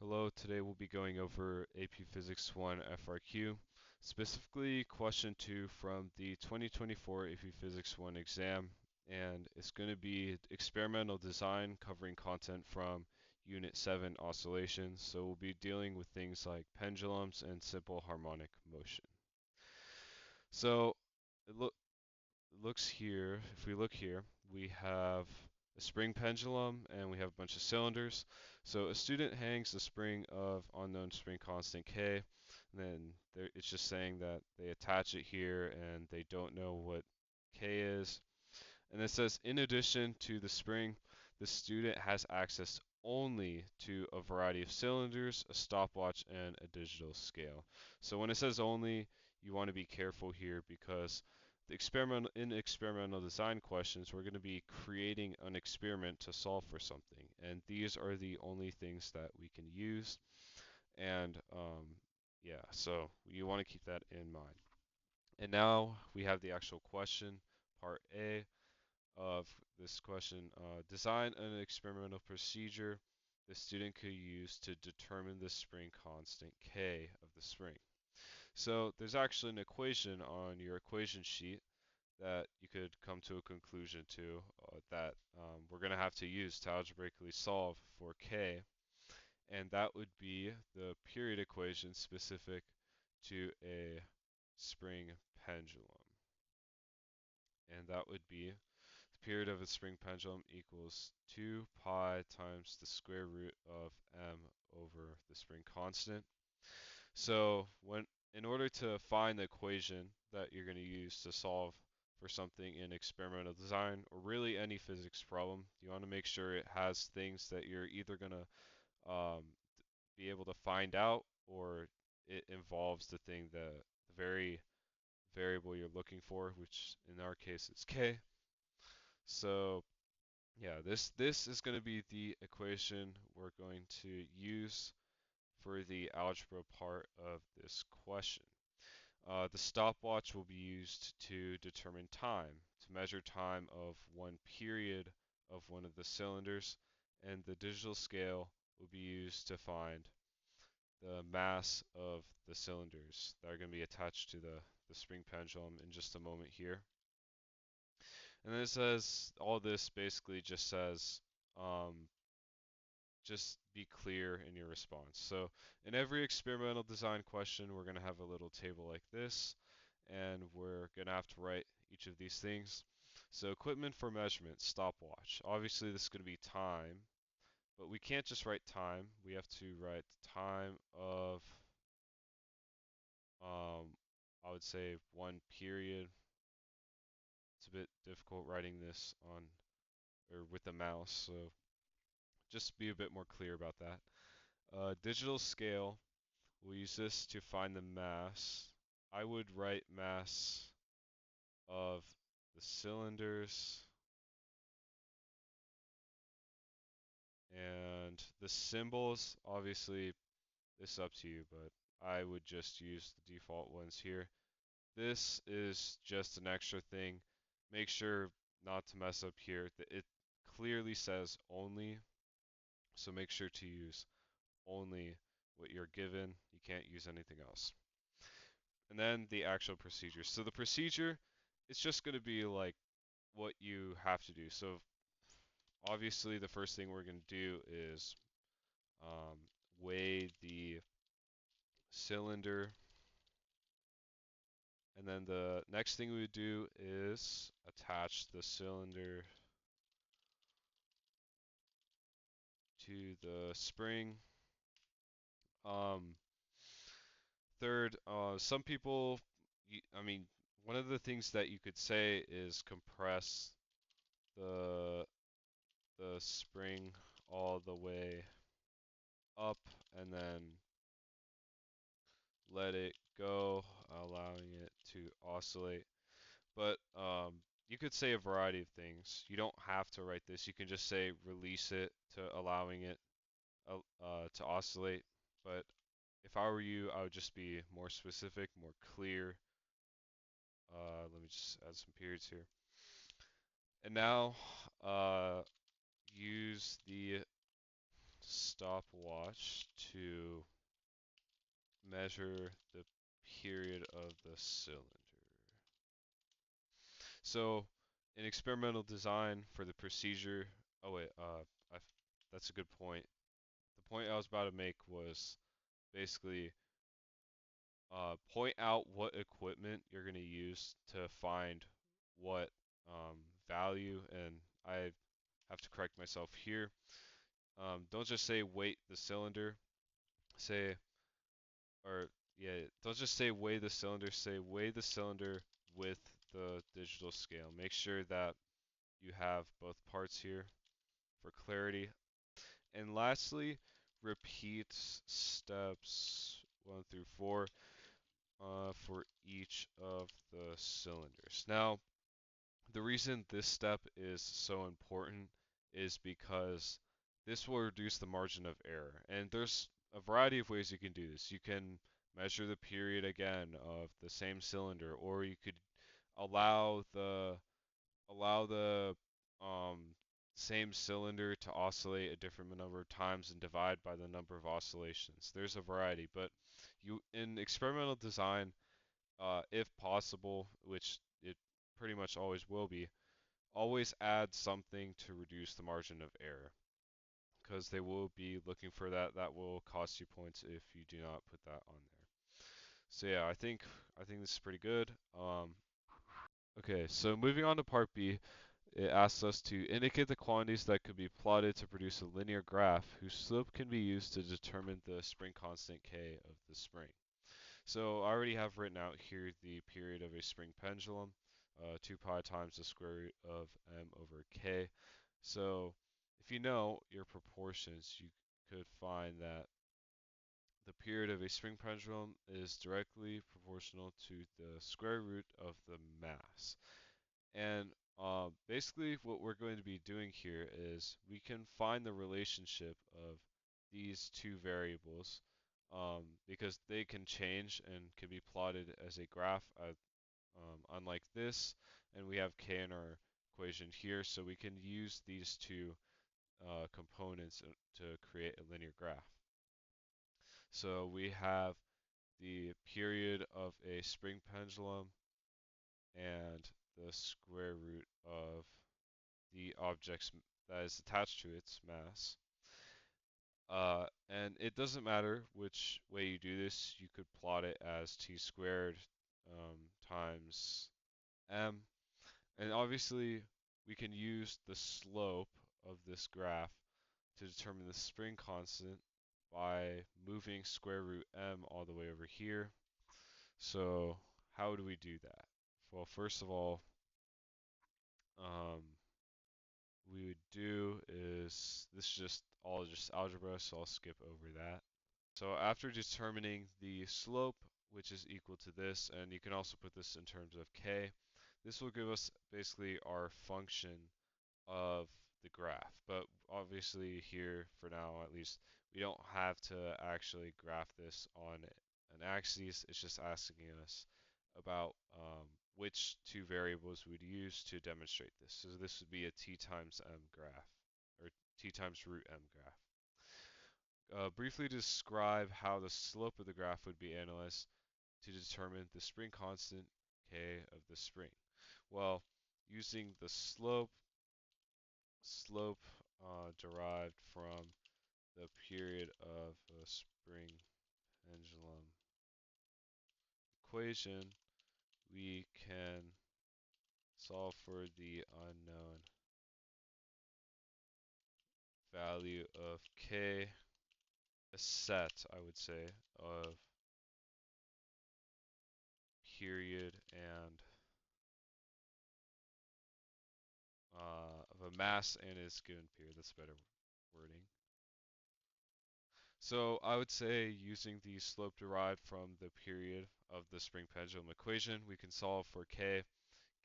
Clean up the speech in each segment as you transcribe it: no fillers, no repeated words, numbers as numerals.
Hello, today we'll be going over AP Physics 1 FRQ, specifically question 2 from the 2024 AP Physics 1 exam, and it's going to be experimental design covering content from Unit 7 oscillations. So we'll be dealing with things like pendulums and simple harmonic motion. So it looks here, if we look here, we have a spring pendulum and we have a bunch of cylinders. So a student hangs a spring of unknown spring constant K, and then it's just saying that they attach it here and they don't know what K is. And it says, in addition to the spring, the student has access only to a variety of cylinders, a stopwatch, and a digital scale. So when it says only, you want to be careful here because in experimental design questions, we're going to be creating an experiment to solve for something. And these are the only things that we can use. And yeah, so you want to keep that in mind. And now we have the actual question, part A of this question. Design an experimental procedure the student could use to determine the spring constant K of the spring. So there's actually an equation on your equation sheet that you could come to a conclusion to that we're going to have to use to algebraically solve for K, and that would be the period equation specific to a spring pendulum. And that would be the period of a spring pendulum equals 2 pi times the square root of m over the spring constant. So in order to find the equation that you're going to use to solve for something in experimental design or really any physics problem, you want to make sure it has things that you're either going to be able to find out or it involves the very variable you're looking for, which in our case is k. So yeah, this is going to be the equation we're going to use for the algebra part of this question. The stopwatch will be used to determine time, to measure time of one period of one of the cylinders, and the digital scale will be used to find the mass of the cylinders that are going to be attached to the spring pendulum in just a moment here. And then it says, all this basically just says, um, just be clear in your response. So in every experimental design question, we're going to have a little table like this, and we're going to have to write each of these things. So equipment for measurement, stopwatch. Obviously, this is going to be time, but we can't just write time. We have to write time of, um, I would say, one period. It's a bit difficult writing this on or with the mouse, so just be a bit more clear about that. Digital scale. We'll use this to find the mass. I would write mass of the cylinders and the symbols. Obviously, this is up to you, but I would just use the default ones here. This is just an extra thing. Make sure not to mess up here. It clearly says only, so make sure to use only what you're given. You can't use anything else. And then the actual procedure. So the procedure, it's just going to be like what you have to do. So obviously the first thing we're going to do is weigh the cylinder. And then the next thing we would do is attach the cylinder to the spring. Um, Third, some people, I mean, one of the things that you could say is compress the the spring all the way up and then let it go, allowing it to oscillate. But you could say a variety of things. You don't have to write this. You can just say release it to allowing it to oscillate. But if I were you, I would just be more specific, more clear. Let me just add some periods here. And now use the stopwatch to measure the period of the cylinder. So in experimental design for the procedure, oh wait, that's a good point. The point I was about to make was basically point out what equipment you're going to use to find what value, and I have to correct myself here. Don't just say weight the cylinder, say, or yeah, don't just say weigh the cylinder, say weigh the cylinder with the digital scale. Make sure that you have both parts here for clarity. And lastly, repeat steps 1 through 4 for each of the cylinders. Now, the reason this step is so important is because this will reduce the margin of error. And there's a variety of ways you can do this. You can measure the period again of the same cylinder, or you could allow the um, same cylinder to oscillate a different number of times and divide by the number of oscillations. There's a variety, but you in experimental design, if possible, which it pretty much always will be, always add something to reduce the margin of error, because they will be looking for that. That will cost you points if you do not put that on there. So yeah, I think this is pretty good. Okay, so moving on to part B, it asks us to indicate the quantities that could be plotted to produce a linear graph whose slope can be used to determine the spring constant K of the spring. So I already have written out here the period of a spring pendulum, 2 pi times the square root of m over k. So if you know your proportions, you could find that the period of a spring pendulum is directly proportional to the square root of the mass. And basically what we're going to be doing here is we can find the relationship of these two variables, because they can change and can be plotted as a graph, unlike this, and we have k in our equation here, so we can use these two components to create a linear graph. So we have the period of a spring pendulum and the square root of the object that is attached to its mass. And it doesn't matter which way you do this. You could plot it as t squared times m. And obviously, we can use the slope of this graph to determine the spring constant by moving square root m all the way over here. So how do we do that? Well, first of all, um, we would do is this is just all just algebra, so I'll skip over that. So after determining the slope, which is equal to this, and you can also put this in terms of k, this will give us basically our function of the graph. But obviously here, for now at least, we don't have to actually graph this on an axis. It's just asking us about which two variables we'd use to demonstrate this. So this would be a t times m graph, or t times root m graph. Briefly describe how the slope of the graph would be analyzed to determine the spring constant k of the spring. Well, using the slope derived from the period of a spring pendulum equation, we can solve for the unknown value of k, a set, I would say, of period and of a mass and its given period. That's better wording. So I would say using the slope derived from the period of the spring pendulum equation, we can solve for k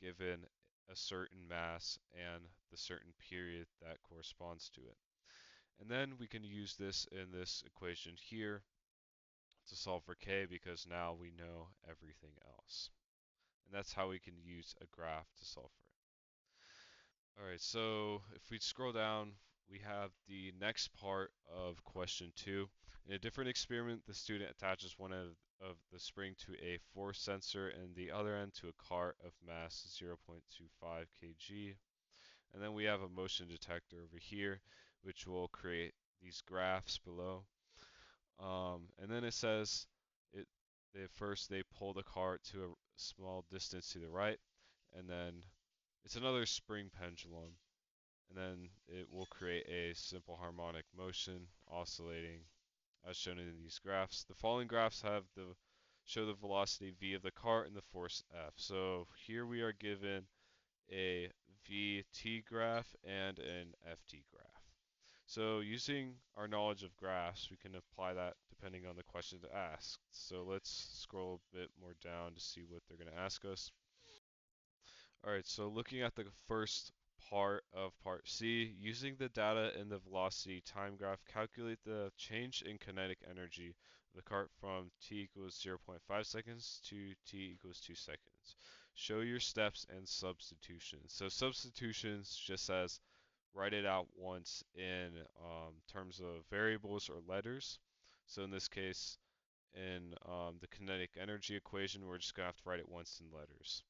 given a certain mass and the certain period that corresponds to it. And then we can use this in this equation here to solve for k, because now we know everything else. And that's how we can use a graph to solve for it. Alright, so if we scroll down we have the next part of question 2. In a different experiment, the student attaches one end of the spring to a force sensor and the other end to a cart of mass 0.25 kg. And then we have a motion detector over here, which will create these graphs below. And then it says it first they pull the cart to a small distance to the right, and then it's another spring pendulum, and then it will create a simple harmonic motion oscillating as shown in these graphs. The following graphs show the velocity v of the cart and the force F. So here we are given a vt graph and an ft graph. So using our knowledge of graphs, we can apply that depending on the question asked. So let's scroll a bit more down to see what they're going to ask us. Alright, so looking at the first part of part C, using the data in the velocity time graph, calculate the change in kinetic energy of the cart from t equals 0.5 seconds to t equals 2 seconds. Show your steps and substitutions. So substitutions just says write it out once in terms of variables or letters. So in this case, in the kinetic energy equation, we're just going to have to write it once in letters.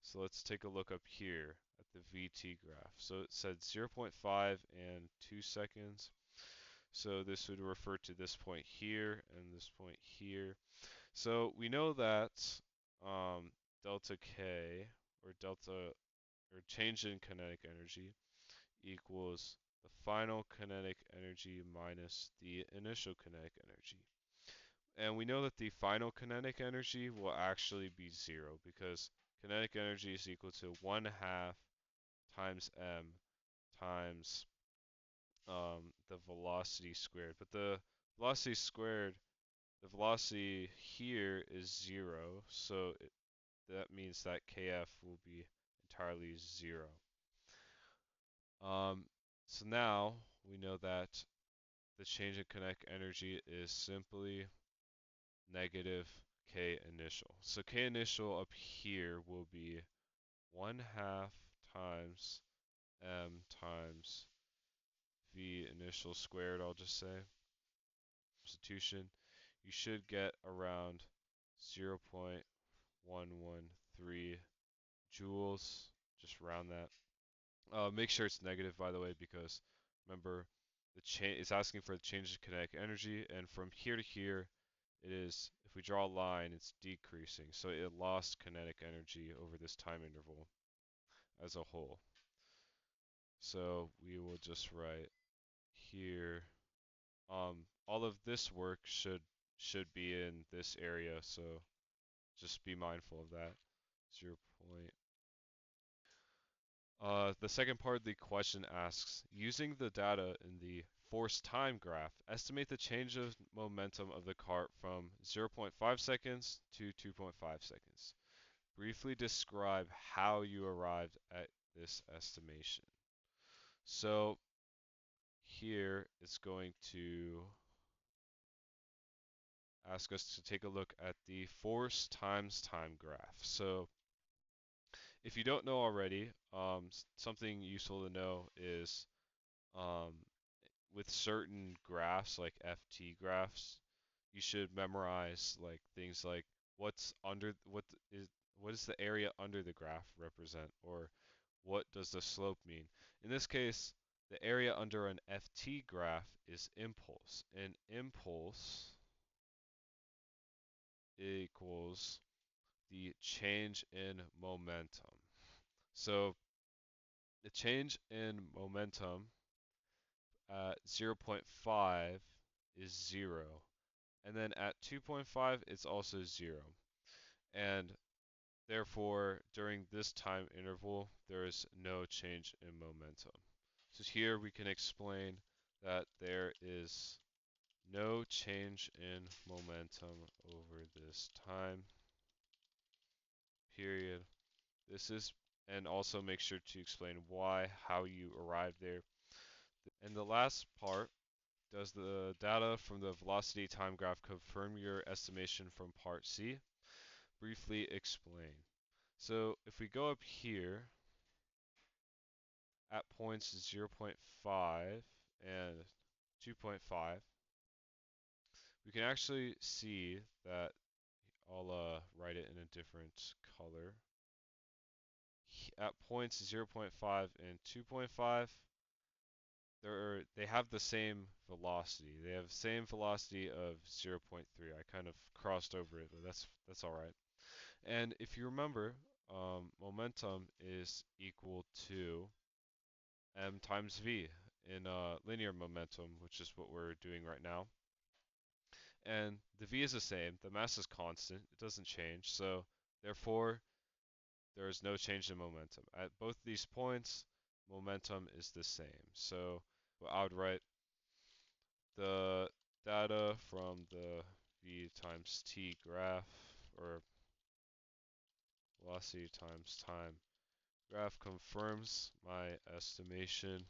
So let's take a look up here at the VT graph. So it said 0.5 and 2 seconds. So this would refer to this point here and this point here. So we know that delta K or change in kinetic energy equals the final kinetic energy minus the initial kinetic energy. And we know that the final kinetic energy will actually be 0 because kinetic energy is equal to 1/2 times m times the velocity squared. But the velocity squared, the velocity here is 0, so that means that kf will be entirely 0. Um, so now we know that the change in kinetic energy is simply negative K initial. So K initial up here will be 1/2 times M times V initial squared, I'll just say. Substitution, you should get around 0.113 joules, just round that. Make sure it's negative, by the way, because remember, it's asking for the change in kinetic energy, and from here to here, it is, if we draw a line, it's decreasing. So it lost kinetic energy over this time interval as a whole. So we will just write here, all of this work should be in this area, so just be mindful of that. 0. The second part of the question asks, using the data in the force time graph, estimate the change of momentum of the cart from 0.5 seconds to 2.5 seconds. Briefly describe how you arrived at this estimation. So here it's going to ask us to take a look at the force times time graph. So if you don't know already, something useful to know is um, with certain graphs like FT graphs, you should memorize like things like what is the area under the graph represent, or what does the slope mean? In this case, the area under an FT graph is impulse, and impulse equals the change in momentum. So the change in momentum at 0.5 is 0. And then at 2.5, it's also 0. And therefore, during this time interval, there is no change in momentum. So here we can explain that there is no change in momentum over this time period. This is, and also make sure to explain why, how you arrived there. And the last part, does the data from the velocity time graph confirm your estimation from part C? Briefly explain. So if we go up here, at points 0.5 and 2.5, we can actually see that I'll write it in a different color. At points 0.5 and 2.5, they have the same velocity. They have the same velocity of 0.3. I kind of crossed over it, but that's all right. And if you remember, momentum is equal to m times v in linear momentum, which is what we're doing right now. And the v is the same. The mass is constant. It doesn't change. So therefore, there is no change in momentum. At both these points, momentum is the same. So I would write the data from the v times t graph, or velocity times time graph, confirms my estimation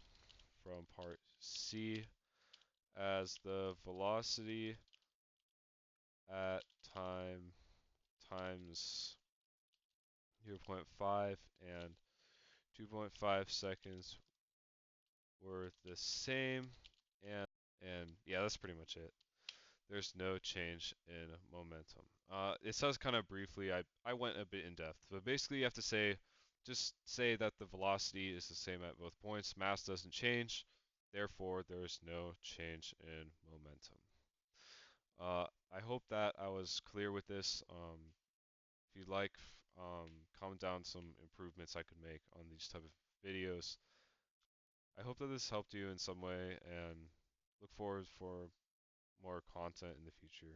from part C as the velocity at time times 0.5 and 2.5 seconds were the same, and yeah, that's pretty much it. There's no change in momentum. It says kind of briefly, I went a bit in depth, but basically you have to just say that the velocity is the same at both points, mass doesn't change, therefore there is no change in momentum. I hope that I was clear with this. If you'd like, comment down some improvements I could make on these type of videos. I hope that this helped you in some way, and look forward for more content in the future.